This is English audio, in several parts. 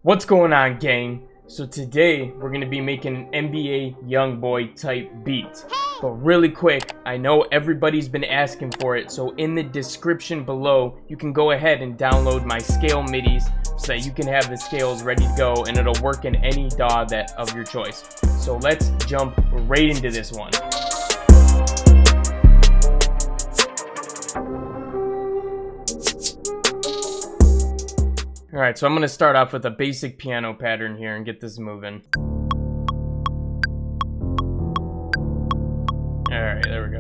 What's going on, gang? So today we're going to be making an NBA YoungBoy type beat. But really quick, I know everybody's been asking for it, so in the description below you can go ahead and download my scale midis so that you can have the scales ready to go and it'll work in any DAW of your choice. So let's jump right into this one. Alright, so I'm going to start off with a basic piano pattern here and get this moving. Alright, there we go.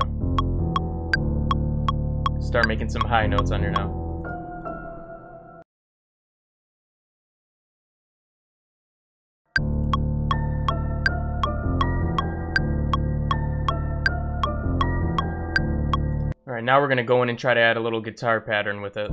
Start making some high notes on here now. Alright, now we're going to go in and try to add a little guitar pattern with it.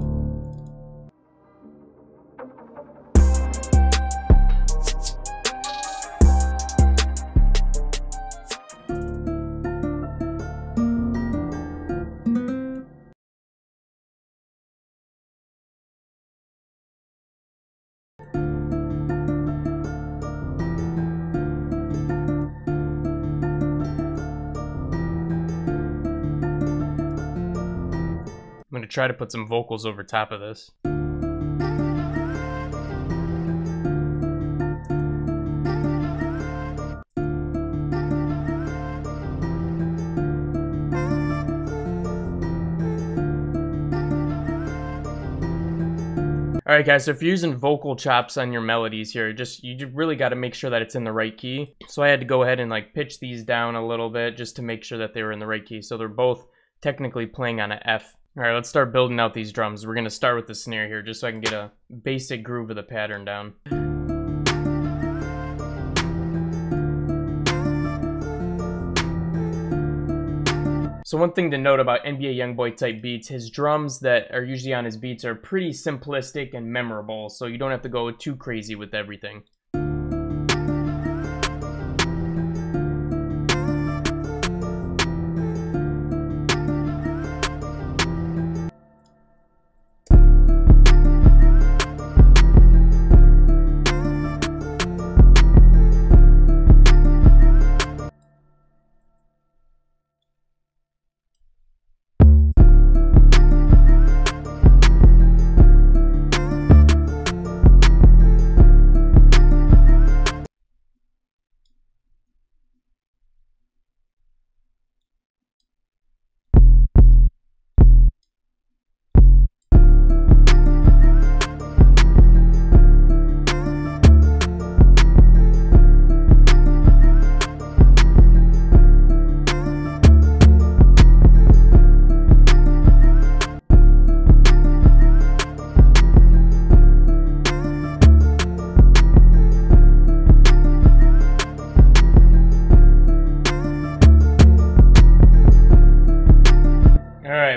I'm going to try to put some vocals over top of this. Alright guys, so if you're using vocal chops on your melodies here, you really got to make sure that it's in the right key. So I had to go ahead and like pitch these down a little bit just to make sure that they were in the right key. So they're both technically playing on an F. Alright, let's start building out these drums. We're going to start with the snare here just so I can get a basic groove of the pattern down. So one thing to note about NBA YoungBoy type beats, his drums that are usually on his beats are pretty simplistic and memorable, so you don't have to go too crazy with everything.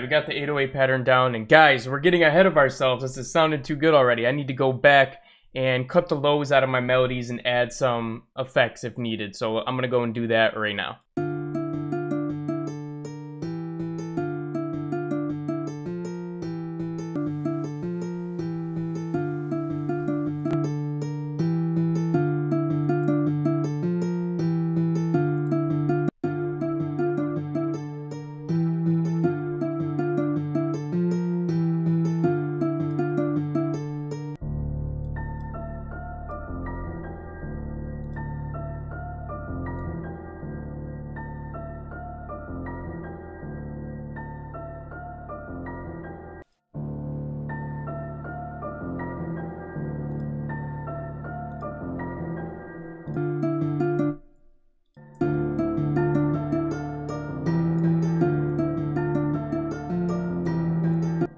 We got the 808 pattern down, and guys, we're getting ahead of ourselves. This is sounding too good already. I need to go back and cut the lows out of my melodies and add some effects if needed. So I'm gonna go and do that right now.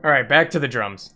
Alright, back to the drums.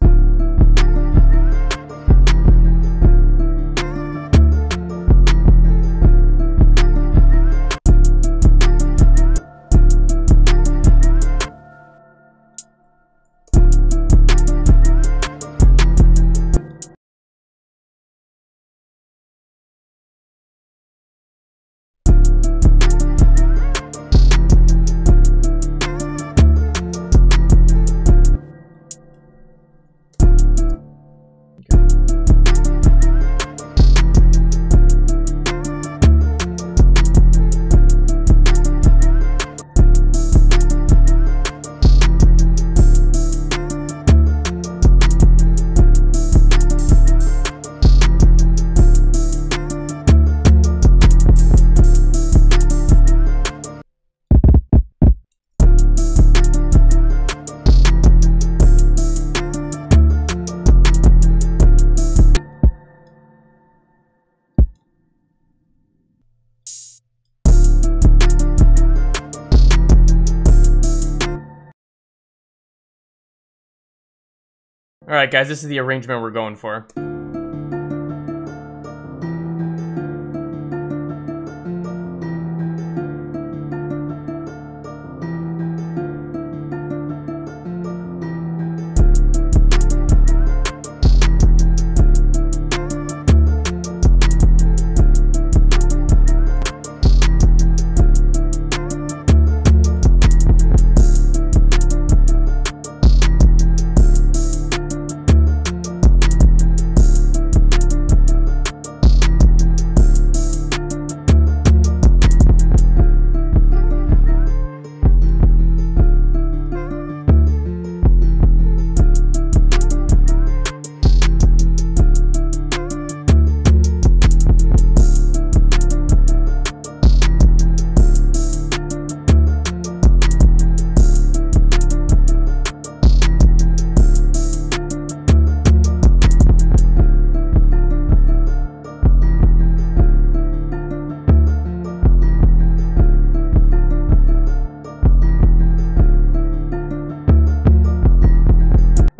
Alright guys, this is the arrangement we're going for.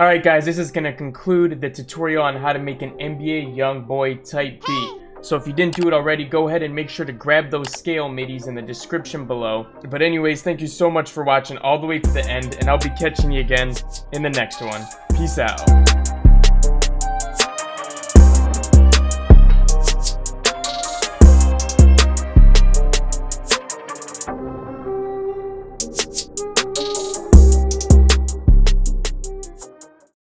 Alright guys, this is going to conclude the tutorial on how to make an NBA YoungBoy type beat. So if you didn't do it already, go ahead and make sure to grab those scale midis in the description below. But anyways, thank you so much for watching all the way to the end, and I'll be catching you again in the next one. Peace out.